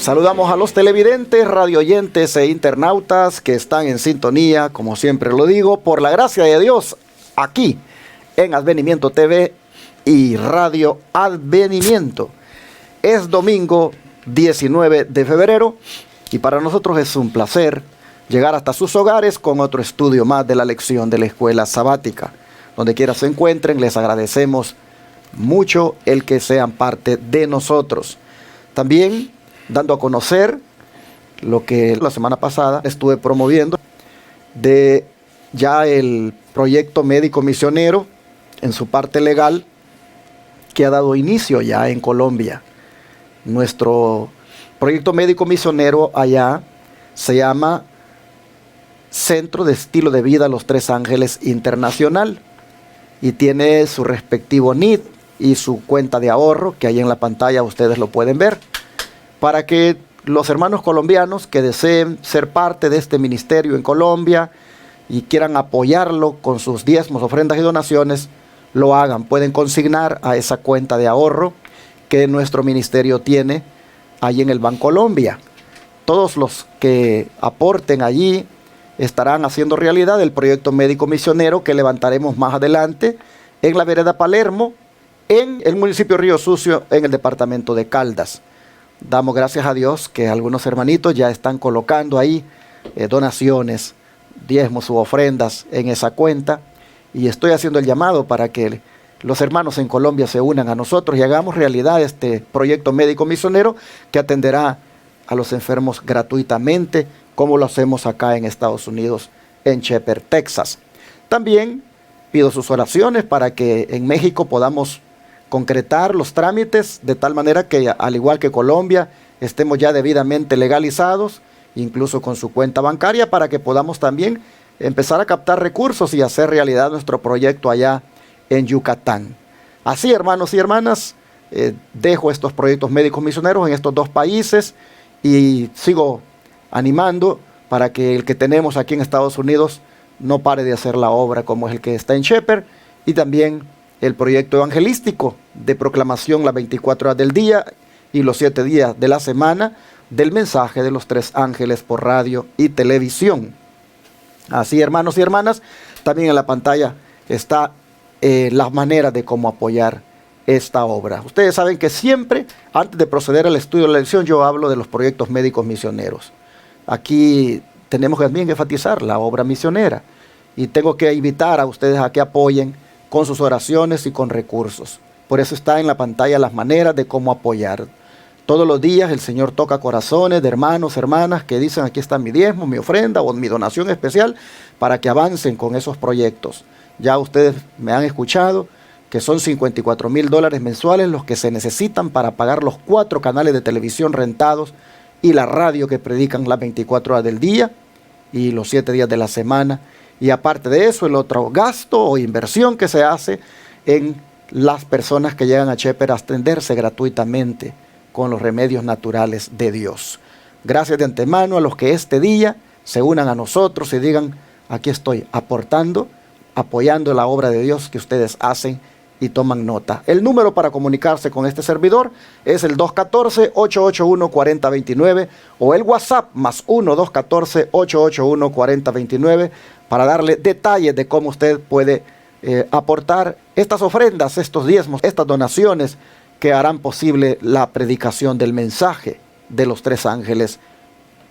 Saludamos a los televidentes, radioyentes e internautas que están en sintonía, como siempre lo digo, por la gracia de Dios, aquí en Advenimiento TV y Radio Advenimiento. Es domingo 19 de febrero y para nosotros es un placer llegar hasta sus hogares con otro estudio más de la lección de la escuela sabática. Donde quiera se encuentren, les agradecemos mucho el que sean parte de nosotros. También dando a conocer lo que la semana pasada estuve promoviendo de ya el proyecto médico misionero en su parte legal que ha dado inicio ya en Colombia. Nuestro proyecto médico misionero allá se llama Centro de Estilo de Vida Los Tres Ángeles Internacional y tiene su respectivo NID y su cuenta de ahorro, que ahí en la pantalla ustedes lo pueden ver, para que los hermanos colombianos que deseen ser parte de este ministerio en Colombia y quieran apoyarlo con sus diezmos, ofrendas y donaciones, lo hagan. Pueden consignar a esa cuenta de ahorro que nuestro ministerio tiene ahí en el Bancolombia. Todos los que aporten allí estarán haciendo realidad el proyecto médico misionero que levantaremos más adelante en la vereda Palermo, en el municipio Río Sucio, en el departamento de Caldas. Damos gracias a Dios que algunos hermanitos ya están colocando ahí donaciones, diezmos u ofrendas en esa cuenta, y estoy haciendo el llamado para que los hermanos en Colombia se unan a nosotros y hagamos realidad este proyecto médico misionero que atenderá a los enfermos gratuitamente, como lo hacemos acá en Estados Unidos, en Shepherd, Texas. También pido sus oraciones para que en México podamos concretar los trámites de tal manera que, al igual que Colombia, estemos ya debidamente legalizados, incluso con su cuenta bancaria, para que podamos también empezar a captar recursos y hacer realidad nuestro proyecto allá en Yucatán. Así, hermanos y hermanas, dejo estos proyectos médicos misioneros en estos dos países y sigo animando para que el que tenemos aquí en Estados Unidos no pare de hacer la obra como es el que está en Shepherd, y también el proyecto evangelístico de proclamación las 24 horas del día y los 7 días de la semana del mensaje de los tres ángeles por radio y televisión. Así, hermanos y hermanas, también en la pantalla está las maneras de cómo apoyar esta obra. Ustedes saben que siempre, antes de proceder al estudio de la lección, yo hablo de los proyectos médicos misioneros. Aquí tenemos también que enfatizar la obra misionera y tengo que invitar a ustedes a que apoyen con sus oraciones y con recursos. Por eso está en la pantalla las maneras de cómo apoyar. Todos los días el Señor toca corazones de hermanos, hermanas que dicen: aquí está mi diezmo, mi ofrenda o mi donación especial, para que avancen con esos proyectos. Ya ustedes me han escuchado que son $54,000 mensuales los que se necesitan para pagar los 4 canales de televisión rentados y la radio que predican las 24 horas del día y los 7 días de la semana. Y aparte de eso, el otro gasto o inversión que se hace en las personas que llegan a Shepherd a atenderse gratuitamente con los remedios naturales de Dios. Gracias de antemano a los que este día se unan a nosotros y digan: aquí estoy aportando, apoyando la obra de Dios que ustedes hacen, y toman nota. El número para comunicarse con este servidor es el 214-881-4029 o el WhatsApp +1 214-881-4029 para darle detalles de cómo usted puede aportar estas ofrendas, estos diezmos, estas donaciones que harán posible la predicación del mensaje de los tres ángeles,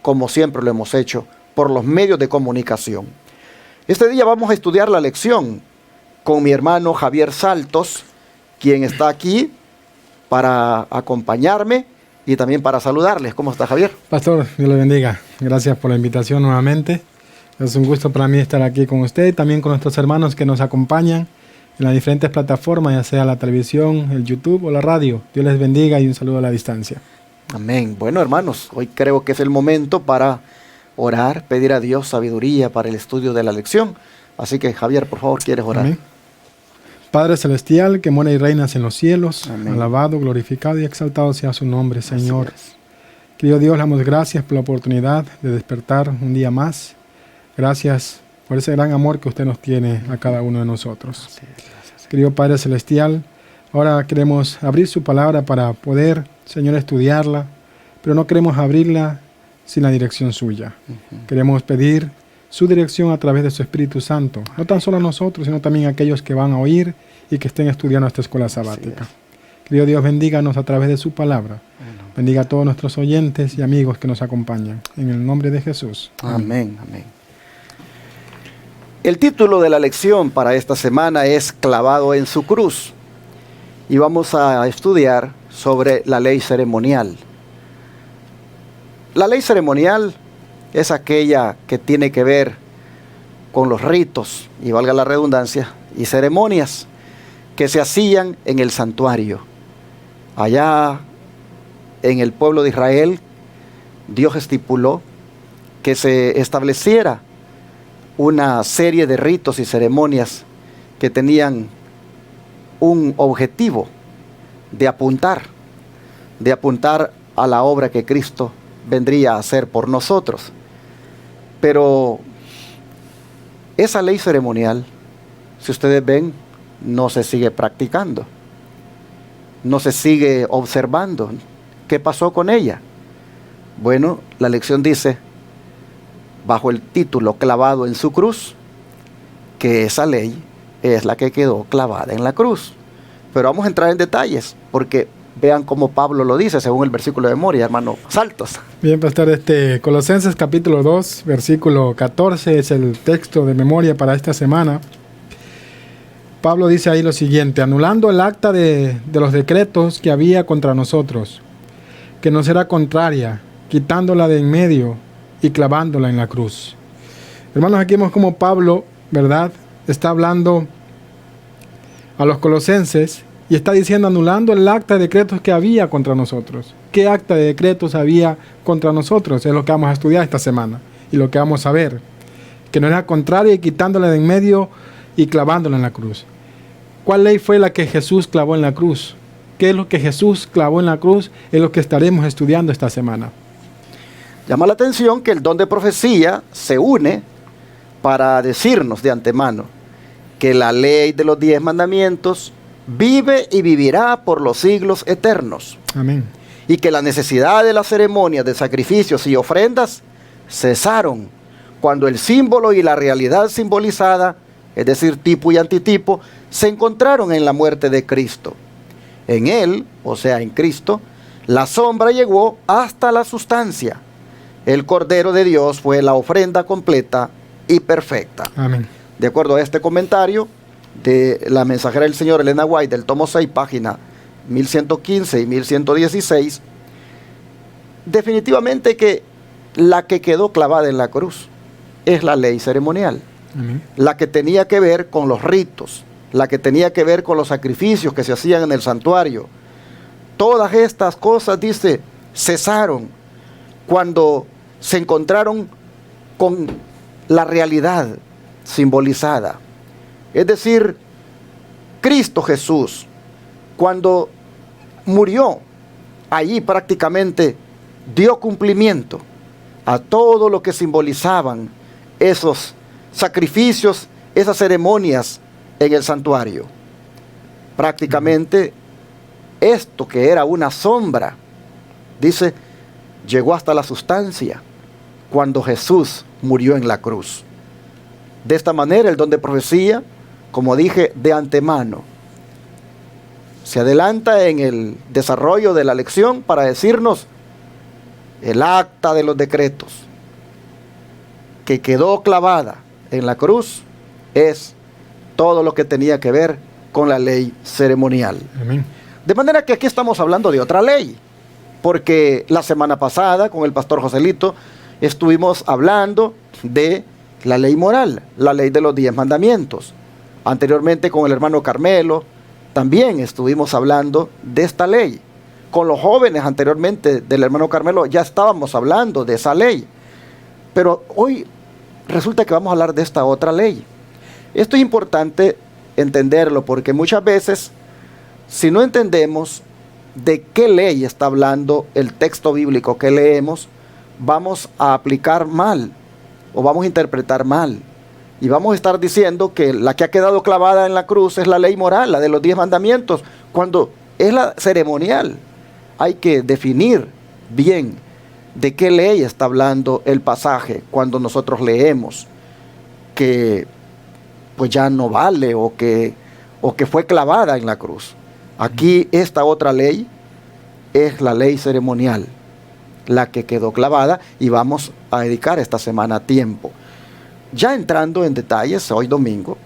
como siempre lo hemos hecho por los medios de comunicación. Este día vamos a estudiar la lección con mi hermano Javier Saltos, quien está aquí para acompañarme y también para saludarles. ¿Cómo está, Javier? Pastor, Dios le bendiga. Gracias por la invitación nuevamente. Es un gusto para mí estar aquí con usted y también con nuestros hermanos que nos acompañan en las diferentes plataformas, ya sea la televisión, el YouTube o la radio. Dios les bendiga y un saludo a la distancia. Amén. Bueno, hermanos, hoy creo que es el momento para orar, pedir a Dios sabiduría para el estudio de la lección. Así que, Javier, por favor, ¿quieres orar? Amén. Padre celestial, que mora y reinas en los cielos, amén. Alabado, glorificado y exaltado sea su nombre, Señor. Querido Dios, le damos gracias por la oportunidad de despertar un día más. Gracias por ese gran amor que usted nos tiene a cada uno de nosotros. Querido Padre celestial, ahora queremos abrir su palabra para poder, Señor, estudiarla, pero no queremos abrirla sin la dirección suya. Queremos pedir su dirección a través de su Espíritu Santo, no tan solo a nosotros, sino también a aquellos que van a oír y que estén estudiando esta escuela sabática. Querido Dios, bendíganos a través de su palabra. Bendiga a todos nuestros oyentes y amigos que nos acompañan. En el nombre de Jesús. Amén, amén. El título de la lección para esta semana es Clavado en su cruz. Y vamos a estudiar sobre la ley ceremonial. La ley ceremonial es aquella que tiene que ver con los ritos, y valga la redundancia, y ceremonias que se hacían en el santuario. Allá en el pueblo de Israel, Dios estipuló que se estableciera una serie de ritos y ceremonias que tenían un objetivo de apuntar a la obra que Cristo vendría a hacer por nosotros. Pero esa ley ceremonial, si ustedes ven, no se sigue practicando, no se sigue observando. ¿Qué pasó con ella? Bueno, la lección dice, bajo el título Clavado en su cruz, que esa ley es la que quedó clavada en la cruz. Pero vamos a entrar en detalles, porque vean cómo Pablo lo dice, según el versículo de memoria, hermano Saltos. Bien, pastor, Colosenses capítulo 2, versículo 14, es el texto de memoria para esta semana. Pablo dice ahí lo siguiente: anulando el acta de los decretos que había contra nosotros, que nos era contraria, quitándola de en medio y clavándola en la cruz. Hermanos, aquí vemos como Pablo, ¿verdad?, está hablando a los colosenses y está diciendo, anulando el acta de decretos que había contra nosotros. ¿Qué acta de decretos había contra nosotros? Es lo que vamos a estudiar esta semana y lo que vamos a ver. Que nos era contraria y quitándola de en medio y clavándola en la cruz. ¿Cuál ley fue la que Jesús clavó en la cruz? ¿Qué es lo que Jesús clavó en la cruz? Es lo que estaremos estudiando esta semana. Llama la atención que el don de profecía se une para decirnos de antemano que la ley de los 10 mandamientos vive y vivirá por los siglos eternos. Amén. Y que la necesidad de las ceremonias de sacrificios y ofrendas cesaron cuando el símbolo y la realidad simbolizada, es decir, tipo y antitipo, se encontraron en la muerte de Cristo. En Él, o sea, en Cristo, la sombra llegó hasta la sustancia. El Cordero de Dios fue la ofrenda completa y perfecta. Amén. De acuerdo a este comentario de la mensajera del Señor Elena White del tomo 6, página 1115 y 1116, definitivamente que la que quedó clavada en la cruz es la ley ceremonial. Amén. La que tenía que ver con los ritos, la que tenía que ver con los sacrificios que se hacían en el santuario. Todas estas cosas, dice, cesaron cuando se encontraron con la realidad simbolizada. Es decir, Cristo Jesús, cuando murió, allí prácticamente dio cumplimiento a todo lo que simbolizaban esos sacrificios, esas ceremonias en el santuario. Prácticamente esto que era una sombra, dice, llegó hasta la sustancia cuando Jesús murió en la cruz. De esta manera el don de profecía, como dije de antemano, se adelanta en el desarrollo de la lección para decirnos el acta de los decretos que quedó clavada en la cruz es todo lo que tenía que ver con la ley ceremonial. Amén. De manera que aquí estamos hablando de otra ley, porque la semana pasada con el pastor Joselito estuvimos hablando de la ley moral, la ley de los 10 mandamientos. Anteriormente con el hermano Carmelo también estuvimos hablando de esta ley. Con los jóvenes anteriormente del hermano Carmelo ya estábamos hablando de esa ley. Pero hoy resulta que vamos a hablar de esta otra ley. Esto es importante entenderlo porque muchas veces, si no entendemos de qué ley está hablando el texto bíblico que leemos, vamos a aplicar mal o vamos a interpretar mal. Y vamos a estar diciendo que la que ha quedado clavada en la cruz es la ley moral, la de los 10 mandamientos, cuando es la ceremonial. Hay que definir bien ¿De qué ley está hablando el pasaje cuando nosotros leemos que pues ya no vale o que fue clavada en la cruz? Aquí esta otra ley es la ley ceremonial, la que quedó clavada, y vamos a dedicar esta semana tiempo. Ya entrando en detalles, hoy domingo,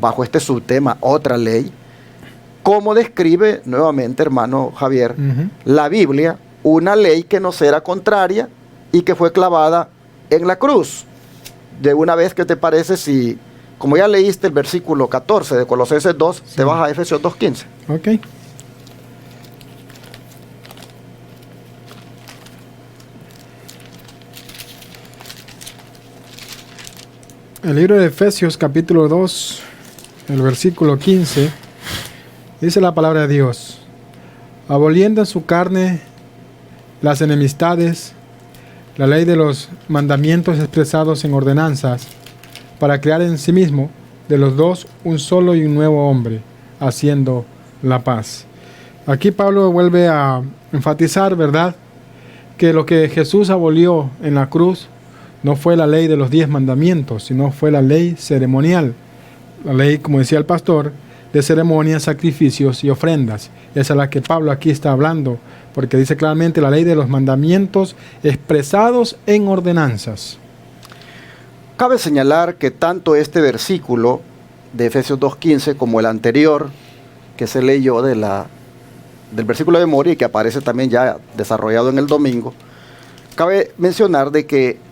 bajo este subtema, otra ley, ¿cómo describe nuevamente, hermano Javier, la Biblia una ley que nos era contraria y que fue clavada en la cruz? De una vez, ¿qué te parece si, como ya leíste el versículo 14 de Colosenses 2, te vas a Efesios 2:15? Ok. El libro de Efesios capítulo 2, el versículo 15, dice la palabra de Dios: aboliendo en su carne las enemistades, la ley de los mandamientos expresados en ordenanzas, para crear en sí mismo de los dos un solo y un nuevo hombre, haciendo la paz. Aquí Pablo vuelve a enfatizar, ¿verdad?, que lo que Jesús abolió en la cruz no fue la ley de los 10 mandamientos, sino fue la ley ceremonial. La ley, como decía el pastor, de ceremonias, sacrificios y ofrendas. Esa es la que Pablo aquí está hablando, porque dice claramente la ley de los mandamientos expresados en ordenanzas. Cabe señalar que tanto este versículo de Efesios 2:15 como el anterior que se leyó del versículo de memoria y que aparece también ya desarrollado en el domingo, cabe mencionar de que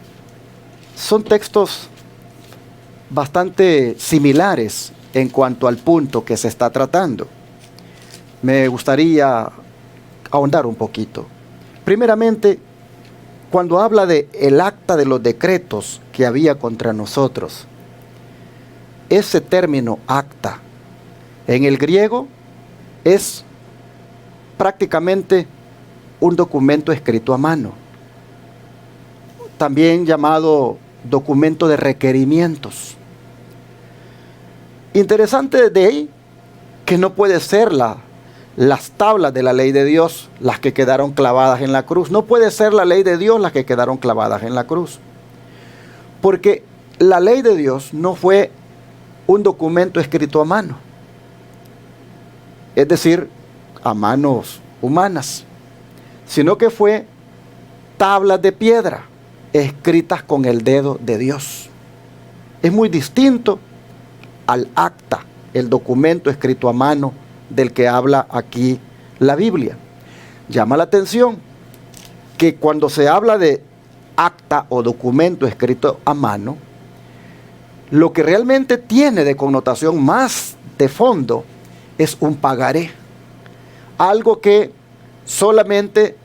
son textos bastante similares en cuanto al punto que se está tratando. Me gustaría ahondar un poquito. Primeramente, cuando habla de el acta de los decretos que había contra nosotros, ese término acta en el griego es prácticamente un documento escrito a mano, también llamado documento de requerimientos. Interesante de ahí que no puede ser las tablas de la ley de Dios las que quedaron clavadas en la cruz. No puede ser la ley de Dios las que quedaron clavadas en la cruz. Porque la ley de Dios no fue un documento escrito a mano. Es decir, a manos humanas. Sino que fue tablas de piedra escritas con el dedo de Dios. Es muy distinto al acta, el documento escrito a mano del que habla aquí la Biblia. Llama la atención que cuando se habla de acta o documento escrito a mano, lo que realmente tiene de connotación más de fondo es un pagaré, algo que solamente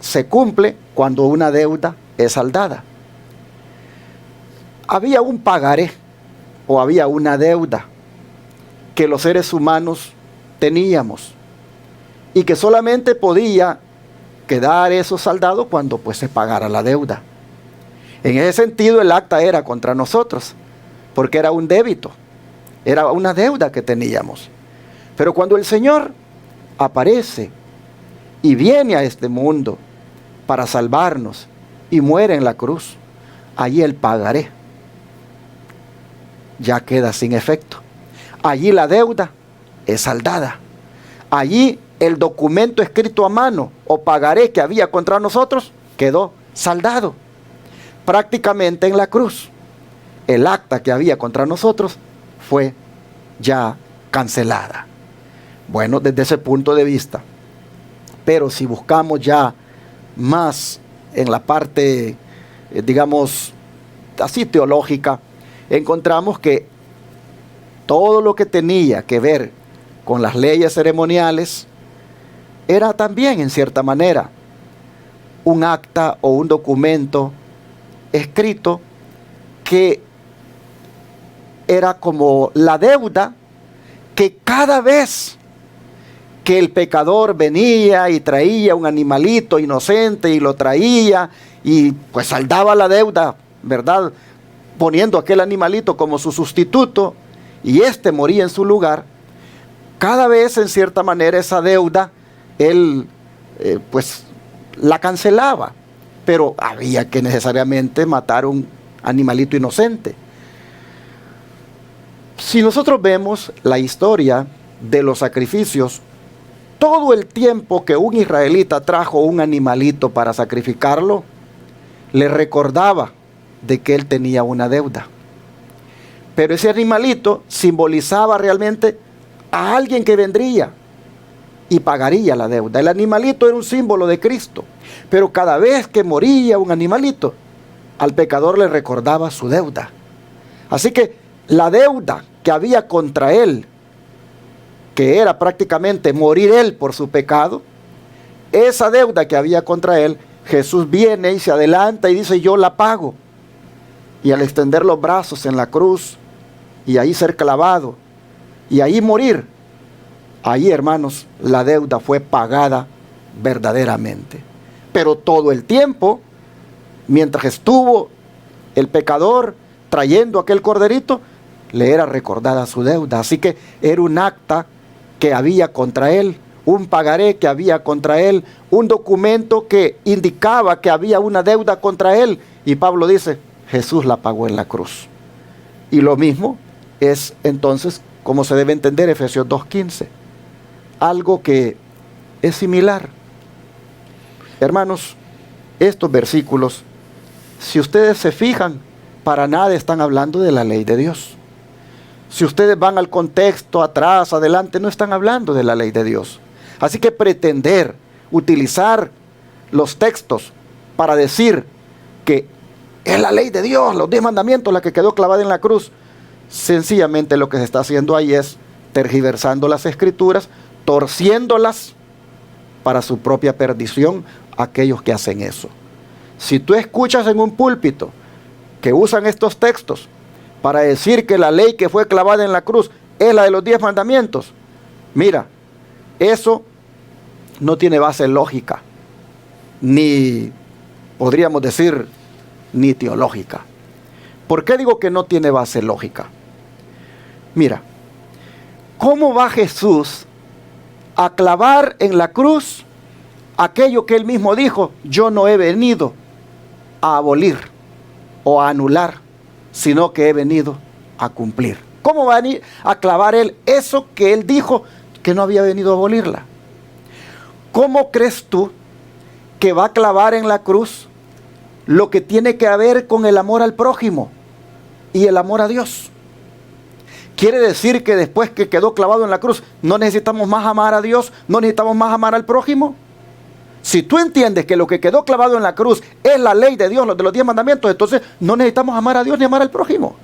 se cumple cuando una deuda es saldada. Había un pagaré o había una deuda que los seres humanos teníamos y que solamente podía quedar eso saldado cuando pues se pagara la deuda. En ese sentido el acta era contra nosotros porque era un débito, era una deuda que teníamos. Pero cuando el Señor aparece y viene a este mundo para salvarnos y muere en la cruz, allí el pagaré ya queda sin efecto. Allí la deuda es saldada. Allí el documento escrito a mano o pagaré que había contra nosotros quedó saldado. Prácticamente en la cruz, el acta que había contra nosotros fue ya cancelada. Bueno, desde ese punto de vista. Pero si buscamos ya más en la parte, digamos, así teológica, encontramos que todo lo que tenía que ver con las leyes ceremoniales era también, en cierta manera, un acta o un documento escrito que era como la deuda que cada vez que el pecador venía y traía un animalito inocente y lo traía y pues saldaba la deuda, ¿verdad?, poniendo aquel animalito como su sustituto y éste moría en su lugar, cada vez en cierta manera esa deuda, él pues la cancelaba, pero había que necesariamente matar un animalito inocente. Si nosotros vemos la historia de los sacrificios, todo el tiempo que un israelita trajo un animalito para sacrificarlo, le recordaba de que él tenía una deuda. Pero ese animalito simbolizaba realmente a alguien que vendría y pagaría la deuda. El animalito era un símbolo de Cristo, pero cada vez que moría un animalito, al pecador le recordaba su deuda. Así que la deuda que había contra él, que era prácticamente morir él por su pecado, esa deuda que había contra él, Jesús viene y se adelanta y dice: yo la pago. Y al extender los brazos en la cruz, y ahí ser clavado, y ahí morir, ahí, hermanos, la deuda fue pagada verdaderamente. Pero todo el tiempo, mientras estuvo el pecador trayendo aquel corderito, le era recordada su deuda. Así que era un acta que había contra él, un pagaré que había contra él, un documento que indicaba que había una deuda contra él. Y Pablo dice: Jesús la pagó en la cruz. Y lo mismo es entonces como se debe entender Efesios 2:15. Algo que es similar. Hermanos, estos versículos, si ustedes se fijan, para nada están hablando de la ley de Dios. Si ustedes van al contexto, atrás, adelante, no están hablando de la ley de Dios. Así que pretender utilizar los textos para decir que es la ley de Dios, los 10 mandamientos, la que quedó clavada en la cruz, sencillamente lo que se está haciendo ahí es tergiversando las escrituras, torciéndolas para su propia perdición aquellos que hacen eso. Si tú escuchas en un púlpito que usan estos textos para decir que la ley que fue clavada en la cruz es la de los 10 mandamientos, mira, eso no tiene base lógica, ni podríamos decir ni teológica. ¿Por qué digo que no tiene base lógica? Mira, ¿cómo va Jesús a clavar en la cruz aquello que él mismo dijo: yo no he venido a abolir o a anular, sino que he venido a cumplir? ¿Cómo va a venir a clavar él eso que él dijo que no había venido a abolirla? ¿Cómo crees tú que va a clavar en la cruz lo que tiene que ver con el amor al prójimo y el amor a Dios? ¿Quiere decir que después que quedó clavado en la cruz no necesitamos más amar a Dios, no necesitamos más amar al prójimo? Si tú entiendes que lo que quedó clavado en la cruz es la ley de Dios, de los 10 mandamientos, entonces no necesitamos amar a Dios ni amar al prójimo.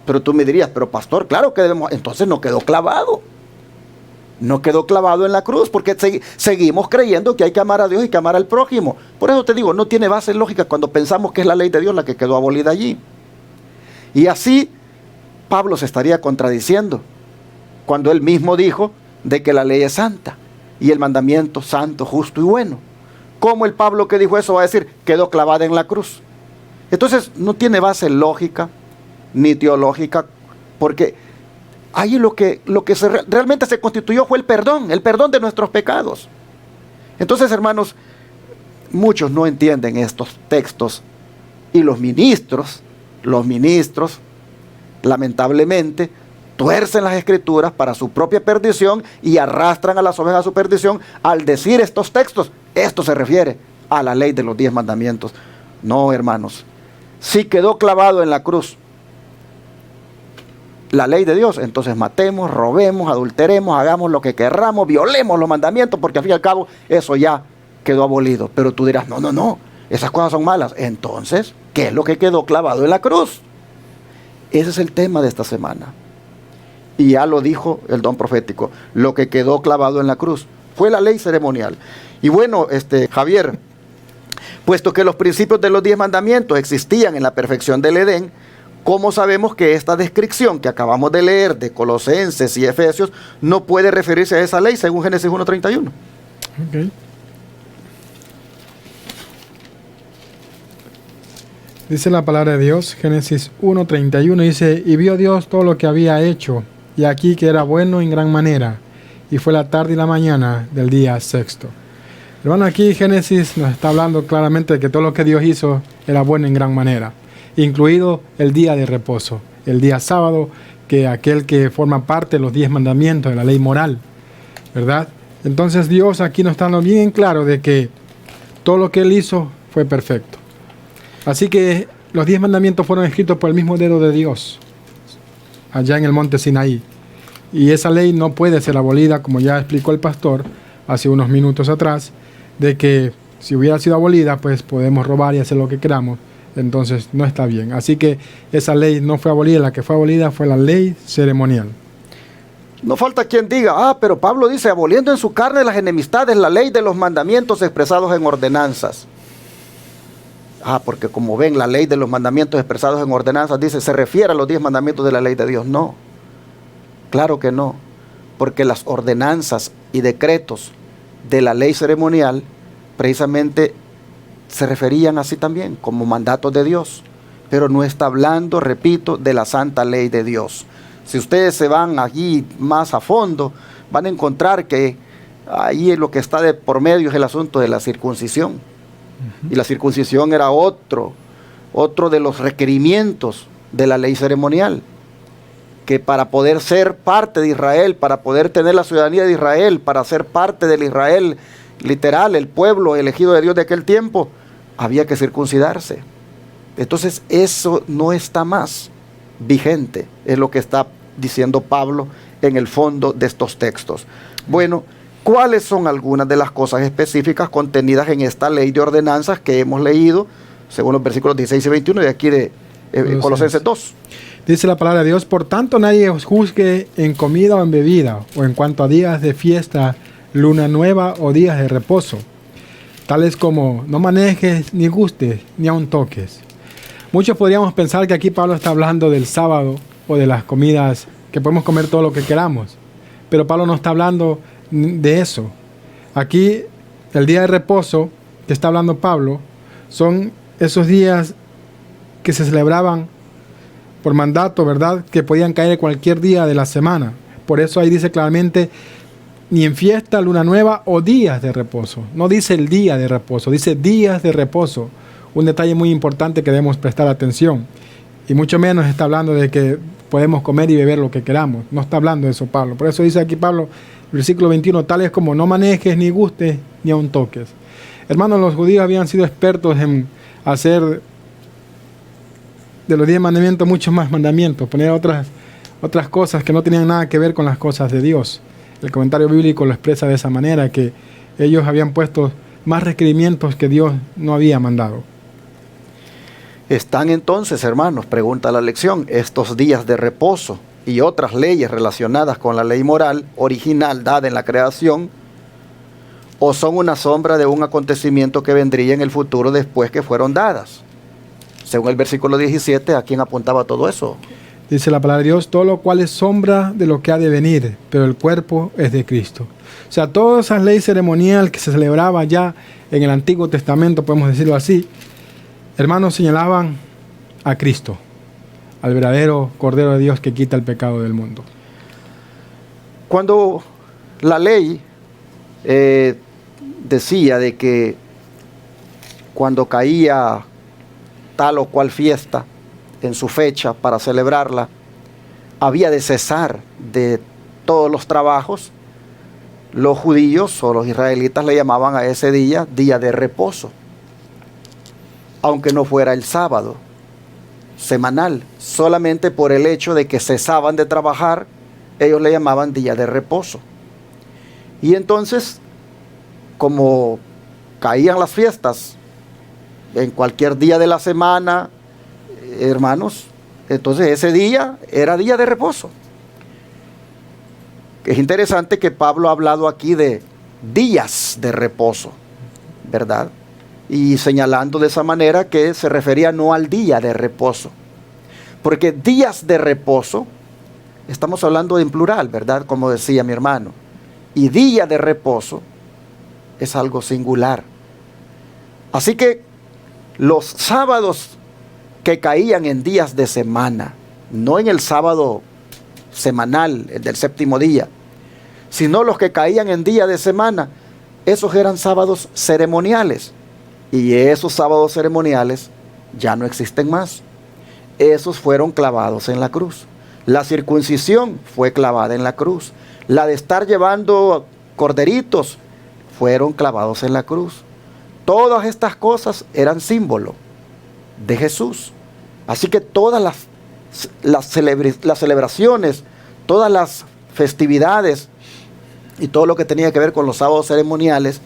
Pero tú me dirías: pero pastor, claro que debemos. Entonces no quedó clavado. No quedó clavado en la cruz, porque seguimos creyendo que hay que amar a Dios y que amar al prójimo. Por eso te digo, no tiene base lógica cuando pensamos que es la ley de Dios la que quedó abolida allí. Y así Pablo se estaría contradiciendo cuando él mismo dijo de que la ley es santa y el mandamiento santo, justo y bueno. ¿Cómo el Pablo que dijo eso va a decir quedó clavada en la cruz? Entonces no tiene base lógica ni teológica, porque ahí lo que realmente se constituyó fue el perdón de nuestros pecados. Entonces, hermanos, muchos no entienden estos textos, y los ministros, lamentablemente, tuercen las escrituras para su propia perdición y arrastran a las ovejas a su perdición al decir estos textos: esto se refiere a la ley de los 10 mandamientos. No, hermanos, si quedó clavado en la cruz la ley de Dios, entonces matemos, robemos, adulteremos, hagamos lo que querramos, violemos los mandamientos, porque al fin y al cabo eso ya quedó abolido. Pero tú dirás: no, esas cosas son malas. Entonces, ¿qué es lo que quedó clavado en la cruz? Ese es el tema de esta semana. Y ya lo dijo el don profético: lo que quedó clavado en la cruz fue la ley ceremonial. Y bueno, Javier, puesto que los principios de los 10 mandamientos existían en la perfección del Edén, ¿cómo sabemos que esta descripción que acabamos de leer de Colosenses y Efesios no puede referirse a esa ley según Génesis 1:31? Okay. Dice la palabra de Dios, Génesis 1:31, dice: y vio Dios todo lo que había hecho, y aquí que era bueno en gran manera, y fue la tarde y la mañana del día sexto. Hermano, aquí Génesis nos está hablando claramente de que todo lo que Dios hizo era bueno en gran manera, incluido el día de reposo, el día sábado, que aquel que forma parte de los 10 mandamientos de la ley moral, ¿verdad? Entonces Dios aquí nos está dando bien claro de que todo lo que Él hizo fue perfecto. Así que los 10 mandamientos fueron escritos por el mismo dedo de Dios, allá en el monte Sinaí. Y esa ley no puede ser abolida, como ya explicó el pastor hace unos minutos atrás, de que si hubiera sido abolida, pues podemos robar y hacer lo que queramos. Entonces no está bien. Así que esa ley no fue abolida, la que fue abolida fue la ley ceremonial. No falta quien diga, pero Pablo dice, aboliendo en su carne las enemistades, la ley de los mandamientos expresados en ordenanzas. Porque como ven, la ley de los mandamientos expresados en ordenanzas, dice, se refiere a los 10 mandamientos de la ley de Dios. No, claro que no, porque las ordenanzas y decretos de la ley ceremonial, precisamente se referían así también, como mandatos de Dios, pero no está hablando, repito, de la santa ley de Dios. Si ustedes se van allí más a fondo, van a encontrar que ahí lo que está de por medio es el asunto de la circuncisión. Y la circuncisión era otro de los requerimientos de la ley ceremonial, que para poder ser parte de Israel, para poder tener la ciudadanía de Israel, para ser parte del Israel literal, el pueblo elegido de Dios de aquel tiempo, había que circuncidarse. Entonces eso no está más vigente, es lo que está diciendo Pablo en el fondo de estos textos. Bueno, ¿cuáles son algunas de las cosas específicas contenidas en esta ley de ordenanzas que hemos leído, según los versículos 16 y 21 de aquí de Colosenses 2? Dice la palabra de Dios: por tanto nadie os juzgue en comida o en bebida, o en cuanto a días de fiesta, luna nueva o días de reposo, tales como no manejes, ni gustes, ni aun toques. Muchos podríamos pensar que aquí Pablo está hablando del sábado o de las comidas, que podemos comer todo lo que queramos, pero Pablo no está hablando de eso. Aquí el día de reposo que está hablando Pablo son esos días que se celebraban por mandato, ¿verdad? Que podían caer cualquier día de la semana. Por eso ahí dice claramente, ni en fiesta, luna nueva o días de reposo. No dice el día de reposo, dice días de reposo. Un detalle muy importante que debemos prestar atención. Y mucho menos está hablando de que podemos comer y beber lo que queramos. No está hablando de eso Pablo. Por eso dice aquí Pablo, versículo 21, tales como no manejes, ni gustes, ni aun toques. Hermanos, los judíos habían sido expertos en hacer de los 10 mandamientos muchos más mandamientos, poner otras cosas que no tenían nada que ver con las cosas de Dios. El comentario bíblico lo expresa de esa manera, que ellos habían puesto más requerimientos que Dios no había mandado. ¿Están entonces, hermanos, pregunta la lección, estos días de reposo y otras leyes relacionadas con la ley moral original dada en la creación, o son una sombra de un acontecimiento que vendría en el futuro después que fueron dadas? Según el versículo 17, ¿a quién apuntaba todo eso? Dice la palabra de Dios, todo lo cual es sombra de lo que ha de venir, pero el cuerpo es de Cristo. O sea, toda esa ley ceremonial que se celebraba ya en el Antiguo Testamento, podemos decirlo así, hermanos, señalaban a Cristo, al verdadero Cordero de Dios que quita el pecado del mundo. Cuando la ley decía de que cuando caía tal o cual fiesta en su fecha para celebrarla, había de cesar de todos los trabajos, los judíos o los israelitas le llamaban a ese día de reposo, aunque no fuera el sábado semanal, solamente por el hecho de que cesaban de trabajar, ellos le llamaban día de reposo. Y entonces, como caían las fiestas en cualquier día de la semana, hermanos, entonces ese día era día de reposo. Es interesante que Pablo ha hablado aquí de días de reposo, ¿verdad? Y señalando de esa manera que se refería no al día de reposo, porque días de reposo, estamos hablando en plural, ¿verdad? Como decía mi hermano, y día de reposo es algo singular. Así que los sábados que caían en días de semana, no en el sábado semanal, el del séptimo día, sino los que caían en día de semana, esos eran sábados ceremoniales. Y esos sábados ceremoniales ya no existen más. Esos fueron clavados en la cruz. La circuncisión fue clavada en la cruz. La de estar llevando corderitos fueron clavados en la cruz. Todas estas cosas eran símbolo de Jesús. Así que todas las celebraciones, todas las festividades y todo lo que tenía que ver con los sábados ceremoniales,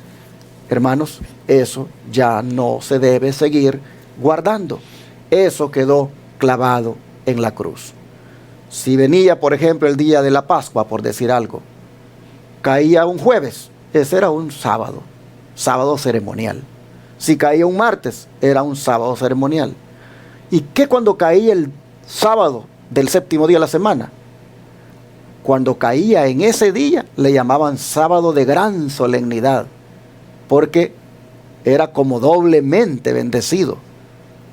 hermanos, eso ya no se debe seguir guardando. Eso quedó clavado en la cruz. Si venía, por ejemplo, el día de la Pascua, por decir algo, caía un jueves, ese era un sábado, sábado ceremonial. Si caía un martes, era un sábado ceremonial. ¿Y qué cuando caía el sábado del séptimo día de la semana? Cuando caía en ese día, le llamaban sábado de gran solemnidad, porque era como doblemente bendecido,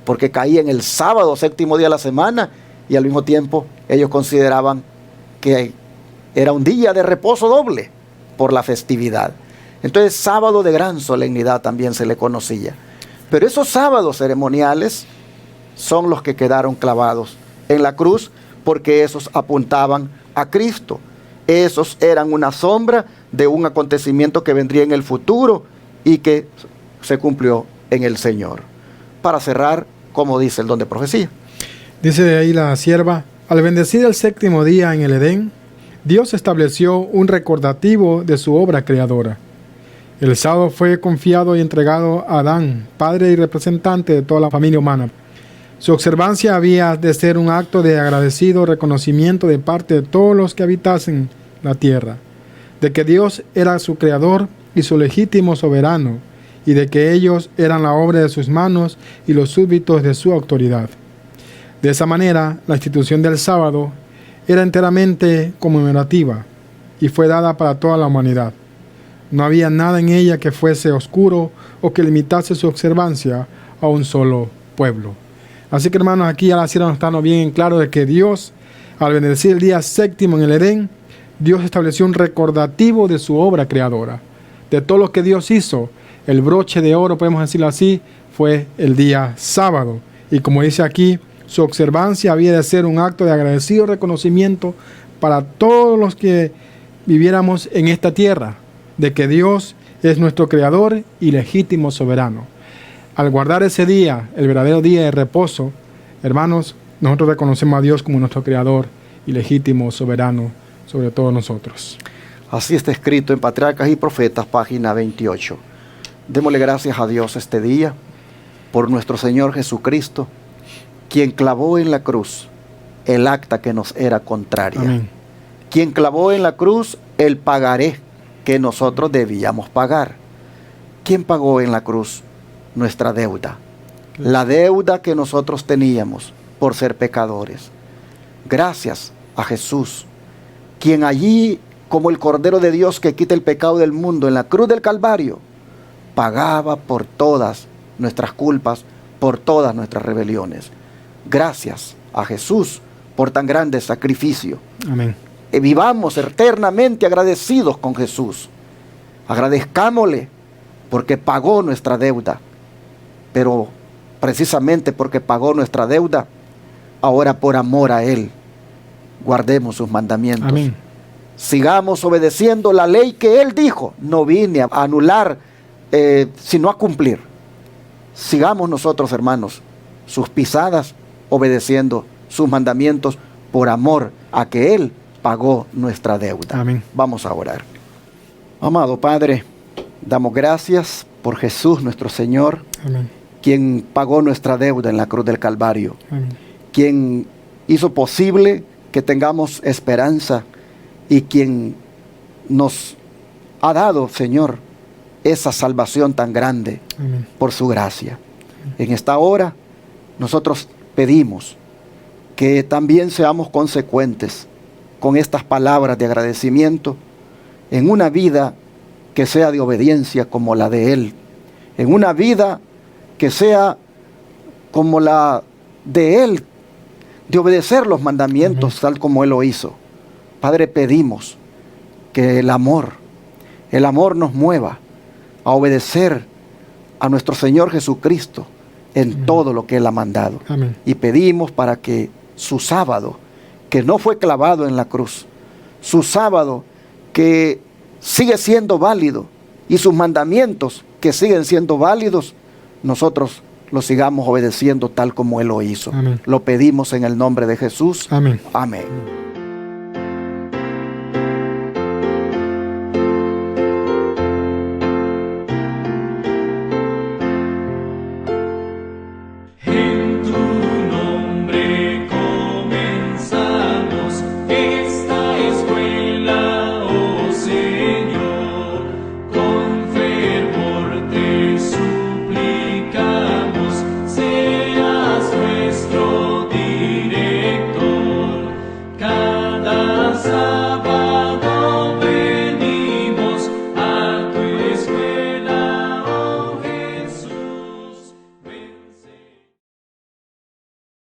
porque caía en el sábado, séptimo día de la semana, y al mismo tiempo ellos consideraban que era un día de reposo doble por la festividad. Entonces, sábado de gran solemnidad también se le conocía. Pero esos sábados ceremoniales son los que quedaron clavados en la cruz, porque esos apuntaban a Cristo. Esos eran una sombra de un acontecimiento que vendría en el futuro y que se cumplió en el Señor. Para cerrar, como dice el don de profecía. Dice de ahí la sierva: al bendecir el séptimo día en el Edén, Dios estableció un recordativo de su obra creadora. El sábado fue confiado y entregado a Adán, padre y representante de toda la familia humana. Su observancia había de ser un acto de agradecido reconocimiento de parte de todos los que habitasen la tierra, de que Dios era su creador y su legítimo soberano, y de que ellos eran la obra de sus manos y los súbditos de su autoridad. De esa manera, la institución del sábado era enteramente conmemorativa y fue dada para toda la humanidad. No había nada en ella que fuese oscuro o que limitase su observancia a un solo pueblo. Así que, hermanos, aquí ya la sierva nos está dando bien en claro de que Dios, al bendecir el día séptimo en el Edén, Dios estableció un recordativo de su obra creadora. De todo lo que Dios hizo, el broche de oro, podemos decirlo así, fue el día sábado. Y como dice aquí, su observancia había de ser un acto de agradecido reconocimiento para todos los que viviéramos en esta tierra, de que Dios es nuestro creador y legítimo soberano. Al guardar ese día, el verdadero día de reposo, hermanos, nosotros reconocemos a Dios como nuestro creador y legítimo soberano sobre todos nosotros. Así está escrito en Patriarcas y Profetas, página 28. Démosle gracias a Dios este día por nuestro Señor Jesucristo, quien clavó en la cruz el acta que nos era contraria. Amén. Quien clavó en la cruz el pagaré que nosotros debíamos pagar. ¿Quién pagó en la cruz nuestra deuda? La deuda que nosotros teníamos por ser pecadores. Gracias a Jesús, quien allí, como el Cordero de Dios que quita el pecado del mundo en la cruz del Calvario, pagaba por todas nuestras culpas, por todas nuestras rebeliones. Gracias a Jesús por tan grande sacrificio. Amén. Vivamos eternamente agradecidos con Jesús. Agradezcámosle porque pagó nuestra deuda. Pero precisamente porque pagó nuestra deuda, ahora por amor a Él, guardemos sus mandamientos. Amén. Sigamos obedeciendo la ley que Él dijo. No vine a anular, sino a cumplir. Sigamos nosotros, hermanos, sus pisadas, obedeciendo sus mandamientos por amor a que Él pagó nuestra deuda. Amén. Vamos a orar. Amado Padre, damos gracias por Jesús nuestro Señor, Amén. quien pagó nuestra deuda en la cruz del Calvario, Amén. quien hizo posible que tengamos esperanza y quien nos ha dado, Señor, esa salvación tan grande. Amén. Por su gracia. En esta hora nosotros pedimos que también seamos consecuentes con estas palabras de agradecimiento en una vida que sea de obediencia como la de Él, en una vida que sea como la de Él, de obedecer los mandamientos tal como Él lo hizo. Padre, pedimos que el amor nos mueva a obedecer a nuestro Señor Jesucristo en todo lo que Él ha mandado. Amén. Y pedimos para que su sábado, que no fue clavado en la cruz, su sábado que sigue siendo válido y sus mandamientos que siguen siendo válidos, nosotros los sigamos obedeciendo tal como Él lo hizo. Amén. Lo pedimos en el nombre de Jesús. Amén. Amén.